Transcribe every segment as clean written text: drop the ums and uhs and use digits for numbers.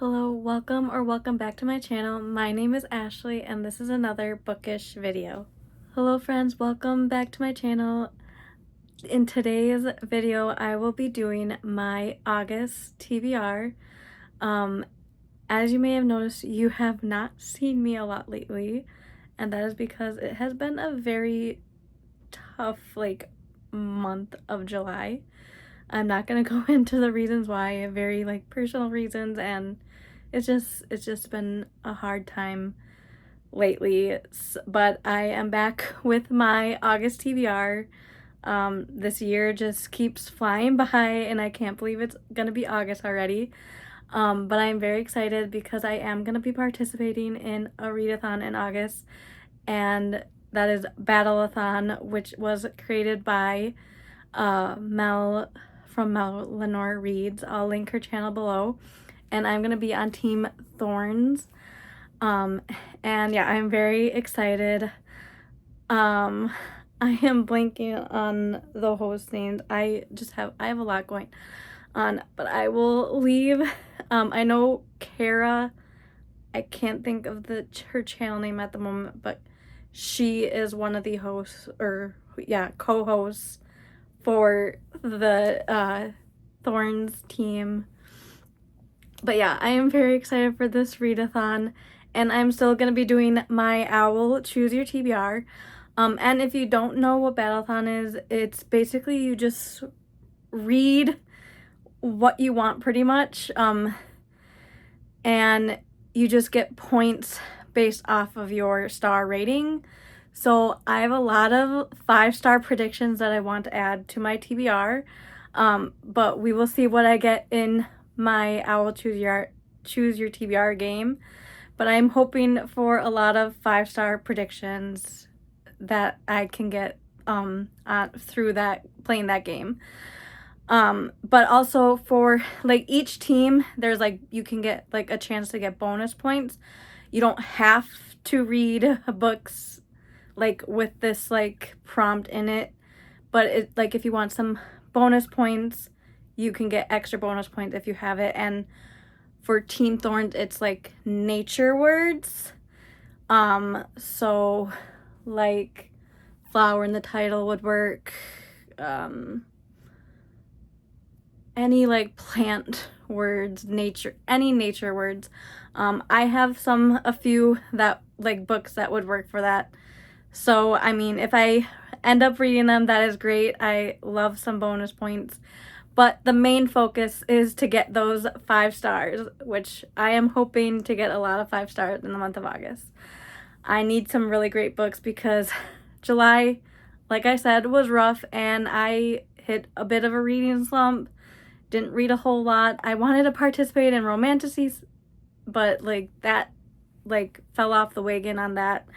Hello, welcome back to my channel. My name is Ashley and this is another bookish video. Hello friends, welcome back to my channel. In today's video, I will be doing my August TBR. As you may have noticed, you have not seen me a lot lately, and that is because it has been a very tough month of July. I'm not gonna go into the reasons why, very personal reasons, and it's just been a hard time lately. But I am back with my August TBR. This year just keeps flying by and I can't believe it's gonna be August already. But I'm very excited because I am gonna be participating in a readathon in August, and that is Battleathon, which was created by Mel from Lenore Reads. I'll link her channel below, and I'm gonna be on Team Thorns. And yeah, I'm very excited. I am blanking on the host names. I have a lot going on, but I will leave. I know Kara, I can't think of her channel name at the moment, but she is one of the hosts, or yeah, co-hosts for the Thorns team. But yeah, I am very excited for this readathon, and I'm still going to be doing my OWL Choose Your TBR. And if you don't know what Battleathon is, it's basically you just read what you want pretty much, and you just get points based off of your star rating. So I have a lot of 5-star predictions that I want to add to my TBR, but we will see what I get in my OWL Choose Your TBR game. But I'm hoping for a lot of 5-star predictions that I can get through playing that game. But also for each team, there's you can get a chance to get bonus points. You don't have to read books with this prompt in it, but if you want some bonus points, you can get extra bonus points if you have it. And for Team Thorns, it's nature words, so flower in the title would work, any plant words, any nature words. I have a few that books that would work for that. So, I mean, if I end up reading them, that is great. I love some bonus points. But the main focus is to get those 5 stars, which I am hoping to get a lot of 5 stars in the month of August. I need some really great books because July, like I said, was rough, and I hit a bit of a reading slump. Didn't read a whole lot. I wanted to participate in romanticies, but that fell off the wagon on that.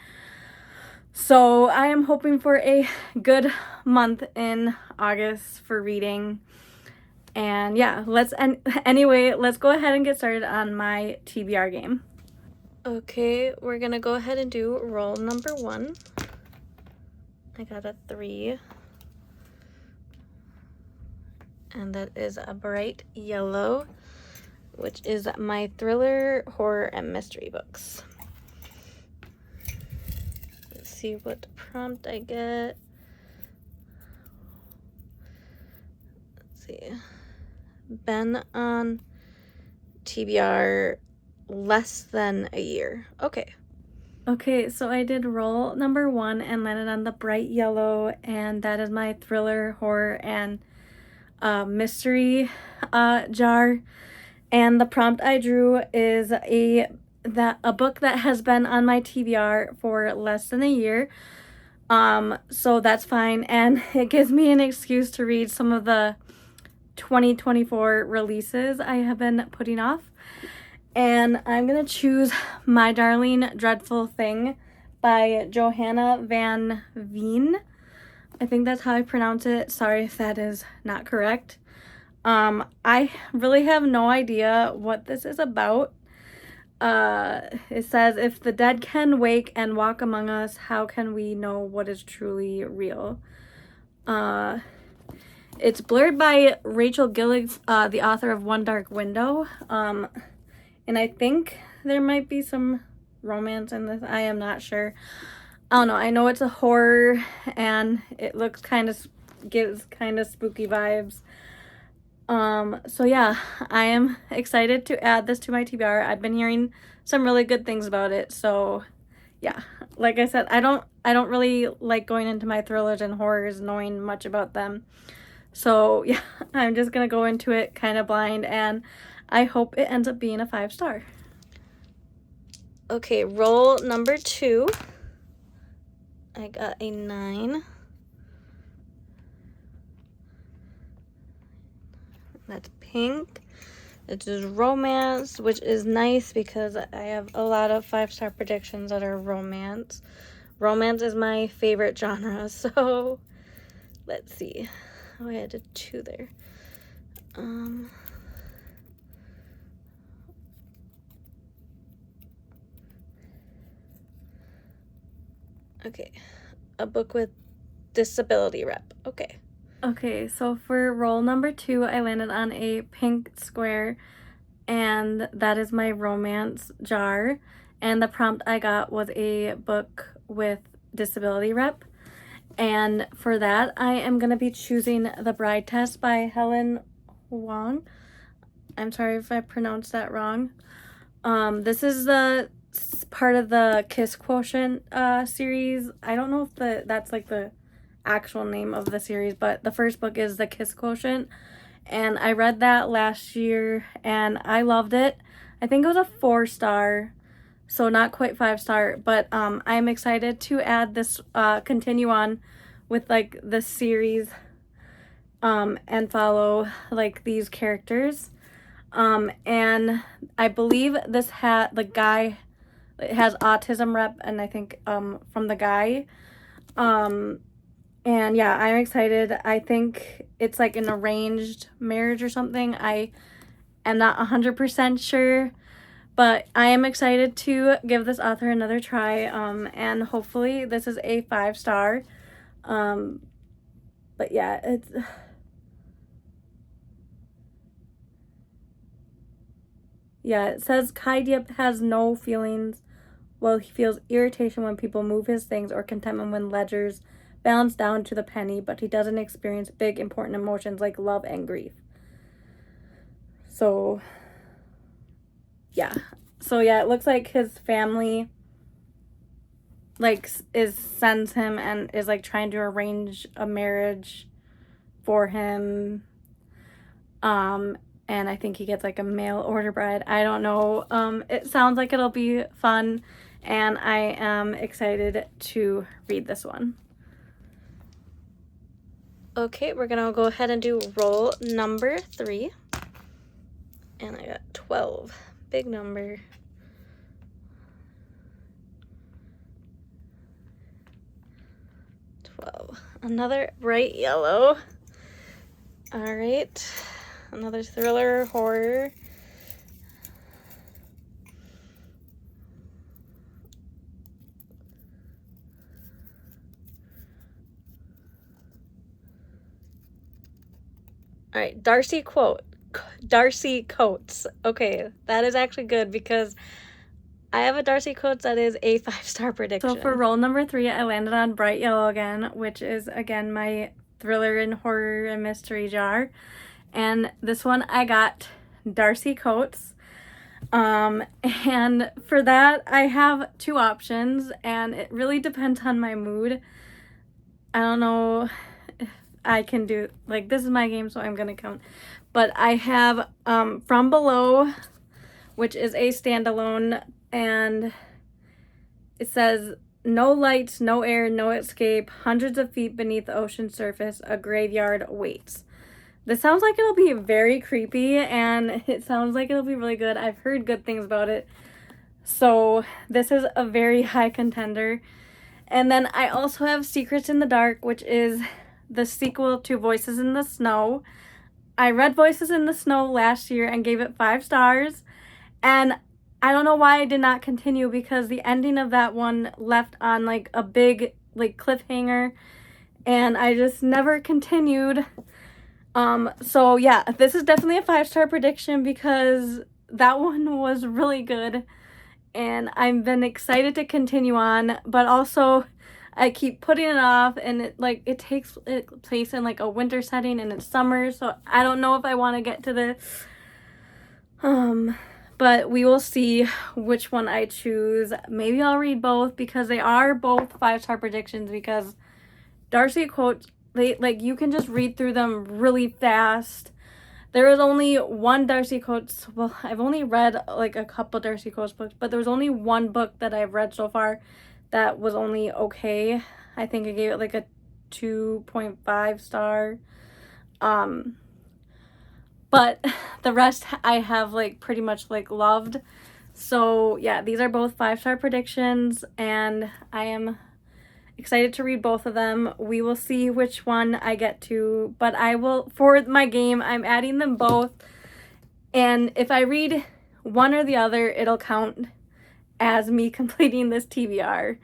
So I am hoping for a good month in August for reading. And yeah, let's go ahead and get started on my TBR game. Okay, we're gonna go ahead and do roll number 1. I got a 3. And that is a bright yellow, which is my thriller, horror, and mystery books. See what prompt I get. Let's see. Been on TBR less than a year. Okay, so I did roll number 1 and landed on the bright yellow, and that is my thriller, horror, and mystery jar. And the prompt I drew is a book that has been on my TBR for less than a year. So that's fine, and it gives me an excuse to read some of the 2024 releases I have been putting off. And I'm gonna choose My Darling Dreadful Thing by Johanna Van Veen. I think that's how I pronounce it. Sorry if that is not correct. I really have no idea what this is about. It says, if the dead can wake and walk among us, how can we know what is truly real? It's blurred by Rachel Gilligs, the author of One Dark Window. And I think there might be some romance in this. I am not sure. I don't know. I know it's a horror and it looks gives kind of spooky vibes. So yeah, I am excited to add this to my TBR. I've been hearing some really good things about it. So yeah, like I said, I don't really like going into my thrillers and horrors knowing much about them. So yeah, I'm just gonna go into it kind of blind, and I hope it ends up being a 5-star. Okay, roll number 2. I got a 9. That's pink. It is romance, which is nice because I have a lot of 5-star predictions that are romance. Romance is my favorite genre, so let's see. Oh, I had a 2 there. Okay, a book with disability rep. Okay. Okay, so for roll number 2, I landed on a pink square, and that is my romance jar. And the prompt I got was a book with disability rep. And for that, I am going to be choosing The Bride Test by Helen Wong. I'm sorry if I pronounced that wrong. This is the part of the Kiss Quotient series. I don't know if that's like the actual name of the series, but the first book is the Kiss Quotient. And I read that last year and I loved it. I think it was a 4-star. So not quite 5-star, but I'm excited to add this, continue on with like the series and follow like these characters. And I believe this the guy, it has autism rep, and I think from the guy. And yeah, I'm excited. I think it's like an arranged marriage or something. I am not 100% sure. But I am excited to give this author another try, and hopefully this is a 5-star. But yeah, it's... Yeah, it says Kai Diep has no feelings. Well, he feels irritation when people move his things or contentment when ledgers balance down to the penny, but he doesn't experience big, important emotions like love and grief. So, yeah. So yeah, it looks like his family like sends him and is like trying to arrange a marriage for him. And I think he gets like a mail order bride. I don't know. It sounds like it'll be fun, and I am excited to read this one. Okay, we're gonna go ahead and do roll number 3. And I got 12. Big number. 12. Another bright yellow. All right. Another thriller, horror. All right, Darcy Coates. Okay, that is actually good because I have a Darcy Coates that is a 5-star prediction. So for roll number 3, I landed on bright yellow again, which is again my thriller and horror and mystery jar. And this one I got Darcy Coates. And for that I have 2 options, and it really depends on my mood. I don't know if I can do, like, this is my game, so I'm gonna count. But I have From Below, which is a standalone, and it says, no lights, no air, no escape, hundreds of feet beneath the ocean surface, a graveyard waits. This sounds like it'll be very creepy, and it sounds like it'll be really good. I've heard good things about it. So this is a very high contender. And then I also have Secrets in the Dark, which is the sequel to Voices in the Snow. I read Voices in the Snow last year and gave it 5 stars. And I don't know why I did not continue, because the ending of that one left on like a big like cliffhanger, and I just never continued. So yeah, this is definitely a 5-star prediction because that one was really good, and I've been excited to continue on, but also I keep putting it off, and it takes place in like a winter setting and it's summer, so I don't know if I want to get to this. But we will see which one I choose. Maybe I'll read both because they are both 5-star predictions, because Darcy quotes, you can just read through them really fast. There was only one Darcy Coates, well, I've only read like a couple Darcy Coates books, but there was only one book that I've read so far that was only okay. I think I gave it like a 2.5 star. But the rest I have like pretty much like loved. So yeah, these are both 5-star predictions, and I am excited to read both of them. We will see which one I get to, but I will, for my game, I'm adding them both, and if I read one or the other, it'll count as me completing this TBR.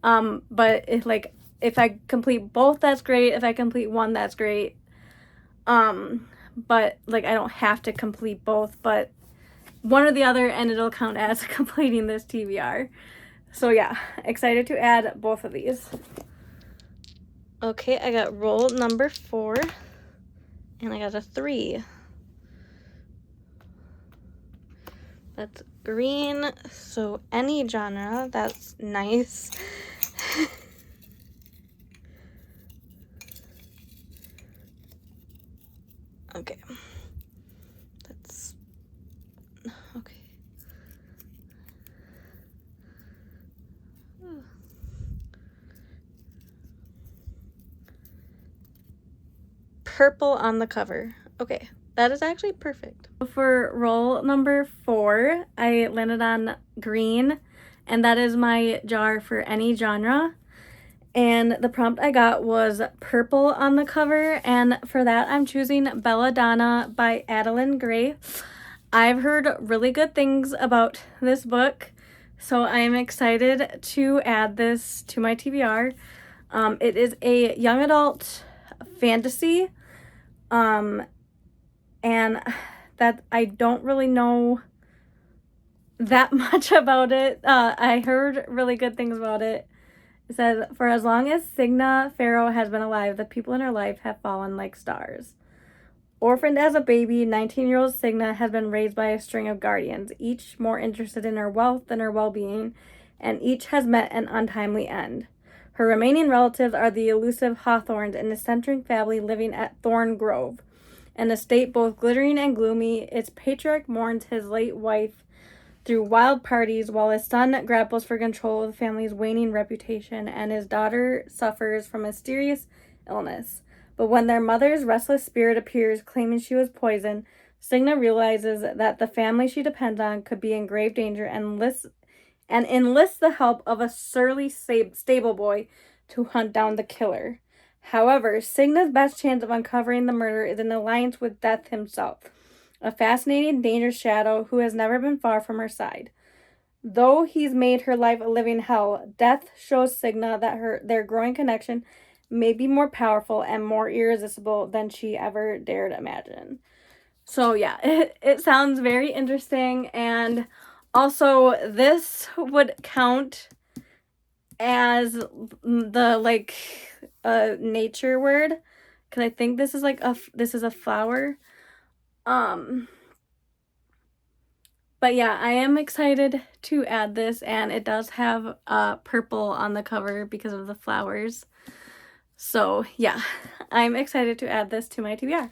But if I complete both, that's great. If I complete one, that's great. But like I don't have to complete both, but one or the other, and it'll count as completing this TBR. So yeah, excited to add both of these. Okay, I got roll number 4, and I got a 3. That's green, so any genre, that's nice. Okay, that's okay. Purple on the cover. Okay, that is actually perfect. For roll number 4, I landed on green, and that is my jar for any genre. And the prompt I got was purple on the cover, and for that I'm choosing Belladonna by Adeline Gray. I've heard really good things about this book, so I am excited to add this to my TBR. It is a young adult fantasy, and that I don't really know that much about it. I heard really good things about it. It says, for as long as Signa Farrow has been alive, the people in her life have fallen like stars. Orphaned as a baby, 19-year-old Signa has been raised by a string of guardians, each more interested in her wealth than her well-being, and each has met an untimely end. Her remaining relatives are the elusive Hawthorns, an eccentric family living at Thorn Grove, an estate both glittering and gloomy. Its patriarch mourns his late wife through wild parties, while his son grapples for control of the family's waning reputation, and his daughter suffers from a mysterious illness. But when their mother's restless spirit appears, claiming she was poisoned, Signa realizes that the family she depends on could be in grave danger, and enlists the help of a surly stable boy to hunt down the killer. However, Signa's best chance of uncovering the murder is an alliance with Death himself, a fascinating, dangerous shadow who has never been far from her side. Though he's made her life a living hell, Death shows Signa that their growing connection may be more powerful and more irresistible than she ever dared imagine. So yeah, it sounds very interesting, and also this would count as the nature word, because I think this is this is a flower. But yeah, I am excited to add this, and it does have purple on the cover because of the flowers. So yeah, I'm excited to add this to my TBR.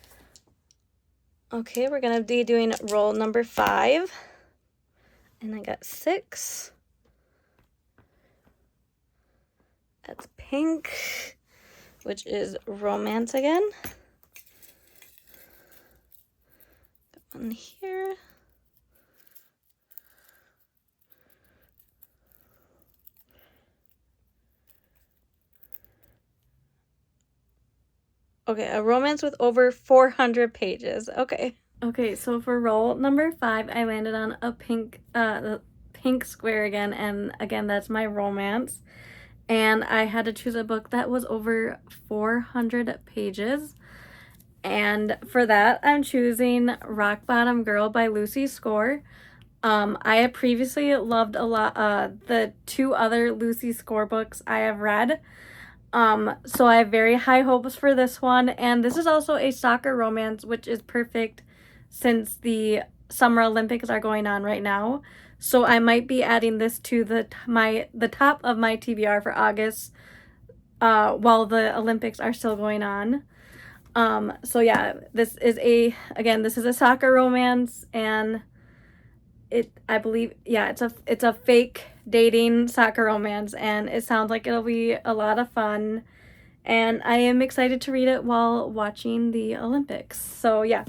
Okay, we're gonna be doing roll number 5, and I got 6. That's pink, which is romance again. Got one here. Okay, a romance with over 400 pages. Okay. Okay, so for roll number 5, I landed on a pink, the pink square again, and again, that's my romance. And I had to choose a book that was over 400 pages. And for that, I'm choosing Rock Bottom Girl by Lucy Score. I have previously loved a lot the 2 other Lucy Score books I have read. So I have very high hopes for this one, and this is also a soccer romance, which is perfect since the Summer Olympics are going on right now. So I might be adding this to the top of my TBR for August, while the Olympics are still going on. So yeah, this is a soccer romance, and I believe, yeah, it's a fake dating soccer romance, and it sounds like it'll be a lot of fun, and I am excited to read it while watching the Olympics. So yeah,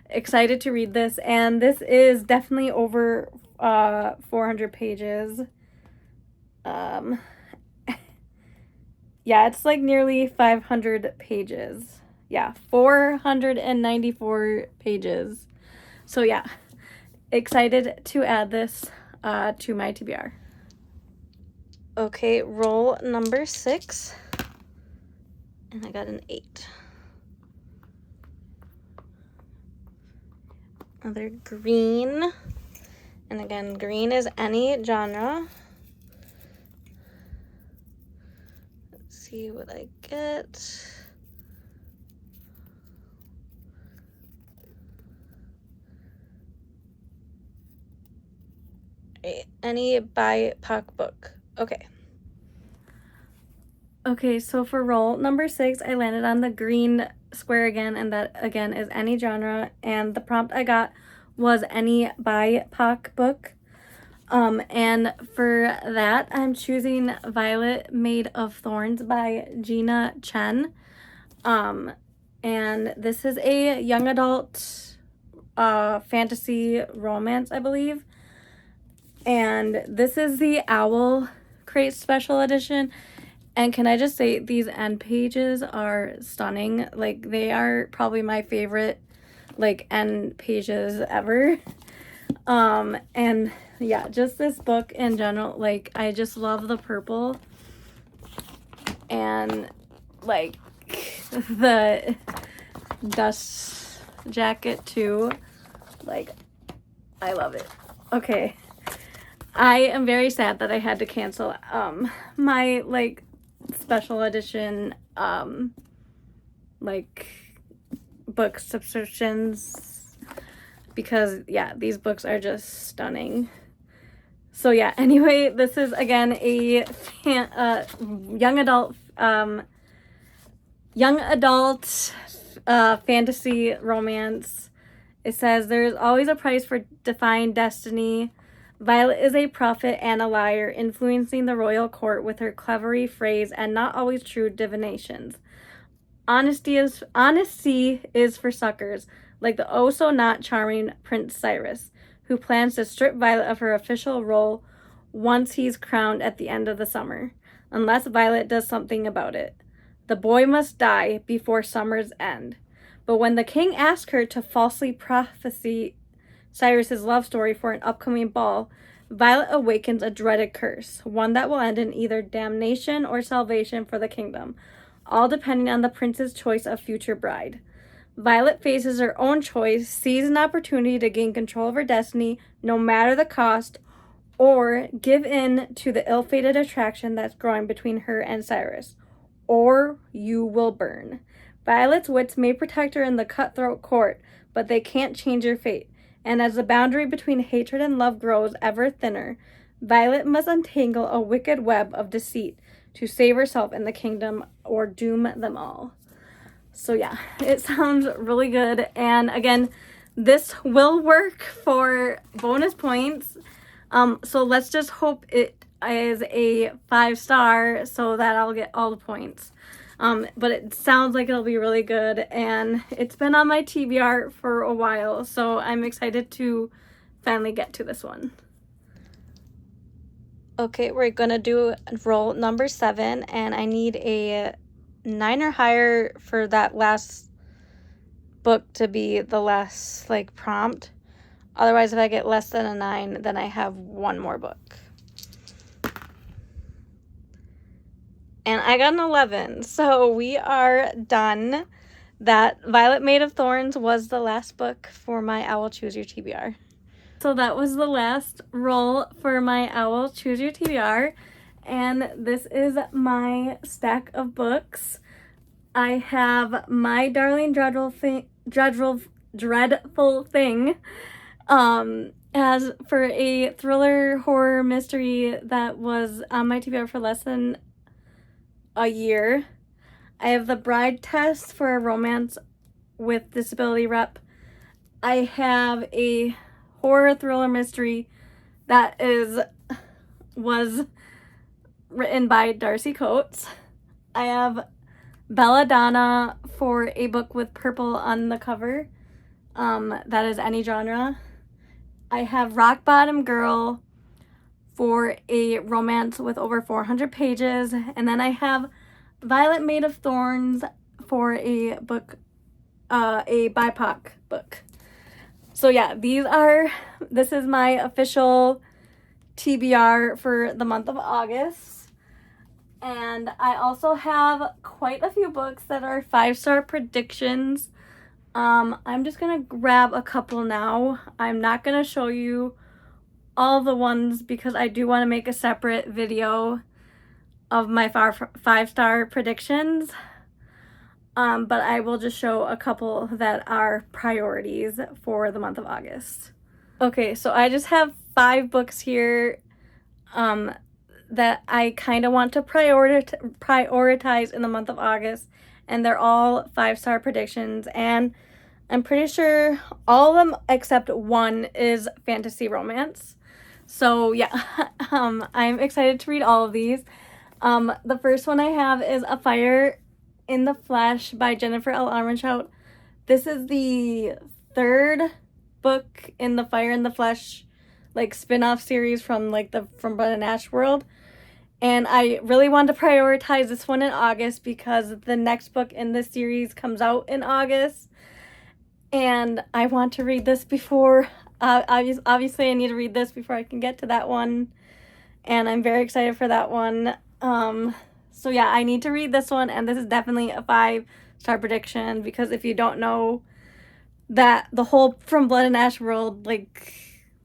excited to read this, and this is definitely over 400 pages. Yeah, it's like nearly 500 pages. Yeah, 494 pages. So yeah, excited to add this to my TBR. Okay, roll number 6. And I got an 8. Another green. And again, green is any genre. Let's see what I get. Any BIPOC book. Okay. Okay, so for roll number 6, I landed on the green square again, and that again is any genre, and the prompt I got was any BIPOC book. And for that, I'm choosing Violet Made of Thorns by Gina Chen. And this is a young adult fantasy romance, I believe. And this is the Owl Crate Special Edition. And can I just say, these end pages are stunning. Like, they are probably my favorite, like, end pages ever. And yeah, just this book in general, like, I just love the purple. And, like, the dust jacket, too. Like, I love it. Okay. I am very sad that I had to cancel, my, like, special edition like book subscriptions, because yeah, these books are just stunning. So yeah, anyway, this is again a young adult fantasy romance. It says, there is always a price for defying destiny. Violet is a prophet and a liar, influencing the royal court with her cleverly phrased and not always true divinations. Honesty is for suckers, like the oh-so-not charming Prince Cyrus, who plans to strip Violet of her official role once he's crowned at the end of the summer, unless Violet does something about it. The boy must die before summer's end. But when the king asks her to falsely prophesy Cyrus's love story for an upcoming ball, Violet awakens a dreaded curse, one that will end in either damnation or salvation for the kingdom, all depending on the prince's choice of future bride. Violet faces her own choice, sees an opportunity to gain control of her destiny, no matter the cost, or give in to the ill-fated attraction that's growing between her and Cyrus, or you will burn. Violet's wits may protect her in the cutthroat court, but they can't change her fate. And as the boundary between hatred and love grows ever thinner, Violet must untangle a wicked web of deceit to save herself in the kingdom or doom them all. So yeah, it sounds really good. And again, this will work for bonus points. So let's just hope it is a 5-star so that I'll get all the points. But it sounds like it'll be really good, and it's been on my TBR for a while, so I'm excited to finally get to this one. Okay, we're gonna do roll number 7, and I need a 9 or higher for that last book to be the last, like, prompt. Otherwise, if I get less than a 9, then I have one more book. And I got an 11, so we are done. that Violet Maid of Thorns was the last book for my Owl Choose Your TBR. So that was the last roll for my Owl Choose Your TBR, and this is my stack of books. I have My Darling Dreadful Thing, as for a thriller horror mystery that was on my TBR for less than a year. I have The Bride Test for a romance with disability rep. I have a horror thriller mystery that was written by Darcy Coates. I have Belladonna for a book with purple on the cover. That is any genre. I have Rock Bottom Girl for a romance with over 400 pages. And then I have Violet Maid of Thorns for a book, a BIPOC book. So yeah, this is my official TBR for the month of August. And I also have quite a few books that are 5-star predictions. I'm just gonna grab a couple now. I'm not gonna show you all the ones because I do want to make a separate video of my 5-star predictions. But I will just show a couple that are priorities for the month of August. Okay, so I just have 5 books here that I kind of want to prioritize in the month of August, and they're all 5-star predictions, and I'm pretty sure all of them except one is fantasy romance. So yeah, I'm excited to read all of these. The first one I have is A Fire in the Flesh by Jennifer L. Armentrout. This is the 3rd book in the Fire in the Flesh like spin-off series from Blood and Ash world. And I really want to prioritize this one in August because the next book in this series comes out in August. And I want to read this before, obviously I need to read this before I can get to that one. And I'm very excited for that one. So yeah, I need to read this one, and this is definitely a 5-star prediction because if you don't know that the whole From Blood and Ash world,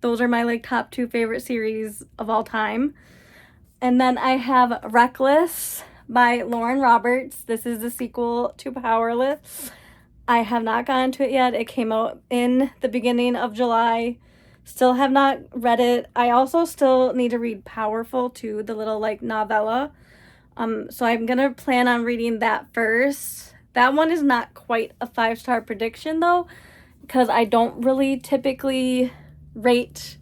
those are my top 2 favorite series of all time. And then I have Reckless by Lauren Roberts. This is the sequel to Powerless. I have not gotten to it yet. It came out in the beginning of July. Still have not read it. I also still need to read Powerful too, the little novella. So I'm gonna plan on reading that first. That one is not quite a 5-star prediction though, because I don't really typically rate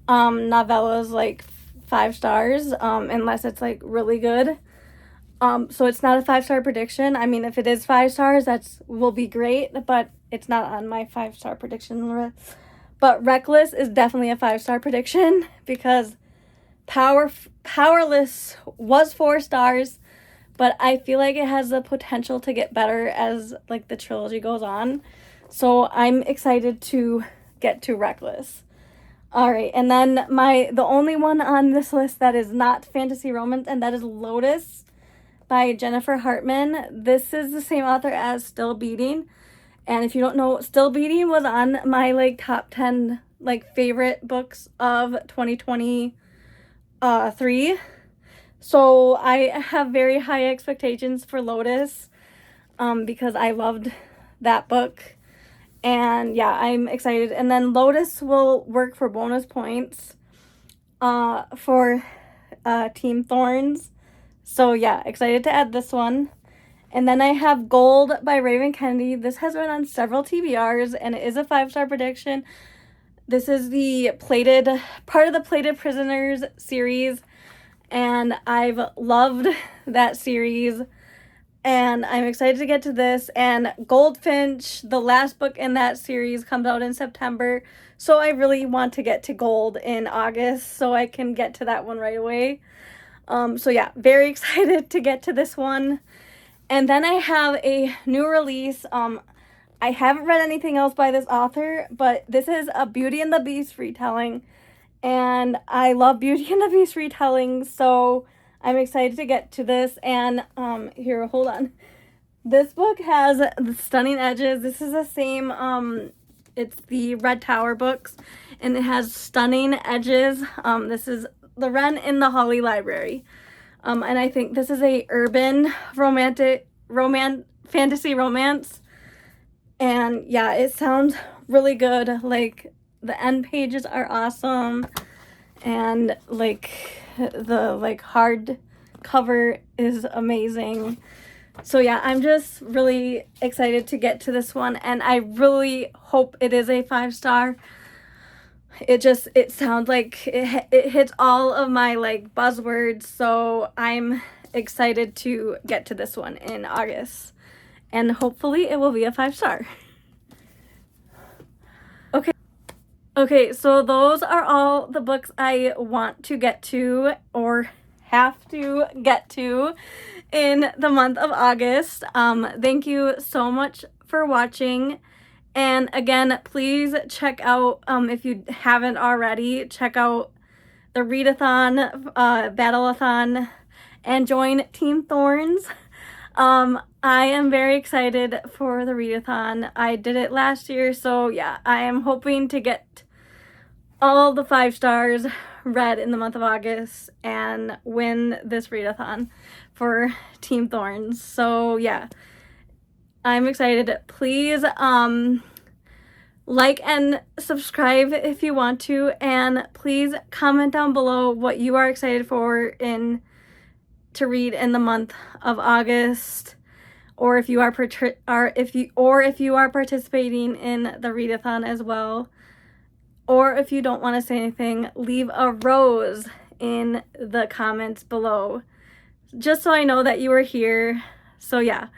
novellas 5 stars unless it's really good. So it's not a 5-star prediction. I mean, if it is 5 stars, will be great, but it's not on my 5-star prediction list. But Reckless is definitely a 5-star prediction because Powerless was 4 stars, but I feel like it has the potential to get better as the trilogy goes on. So I'm excited to get to Reckless. All right, and then the only one on this list that is not fantasy romance, and that is Lotus by Jennifer Hartman. This is the same author as Still Beating. And if you don't know, Still Beating was on my top 10 favorite books of 2023. So I have very high expectations for Lotus because I loved that book. And yeah, I'm excited. And then Lotus will work for bonus points for Team Thorns. So yeah, excited to add this one. And then I have Gold by Raven Kennedy. This has been on several TBRs, and it is a 5-star prediction. This is the part of the Plated Prisoners series, and I've loved that series. And I'm excited to get to this. And Goldfinch, the last book in that series, comes out in September. So I really want to get to Gold in August so I can get to that one right away. So yeah, very excited to get to this one. And then I have a new release. I haven't read anything else by this author, but this is a Beauty and the Beast retelling. And I love Beauty and the Beast retellings, so I'm excited to get to this. And here, hold on. This book has the stunning edges. This is the same, it's the Red Tower books, and it has stunning edges. This is The Wren in the Holly Library. And I think this is a urban fantasy romance. And yeah, it sounds really good. Like, the end pages are awesome, and like the hard cover is amazing. So yeah, I'm just really excited to get to this one, and I really hope it is a 5-star. It sounds like it hits all of my like buzzwords, so I'm excited to get to this one in August, and hopefully it will be a 5-star. Okay, so those are all the books I want to get to or have to get to in the month of August. Thank you so much for watching. And again, please check out, if you haven't already, check out the readathon, Battleathon, and join Team Thorns. I am very excited for the readathon. I did it last year, so yeah, I am hoping to get all the 5 stars read in the month of August and win this readathon for Team Thorns. So yeah, I'm excited. Please like and subscribe if you want to, and please comment down below what you are excited for to read in the month of August, or if you are participating in the readathon as well. Or if you don't want to say anything, leave a rose in the comments below, just so I know that you are here. So yeah,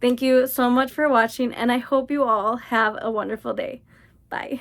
thank you so much for watching, and I hope you all have a wonderful day. Bye.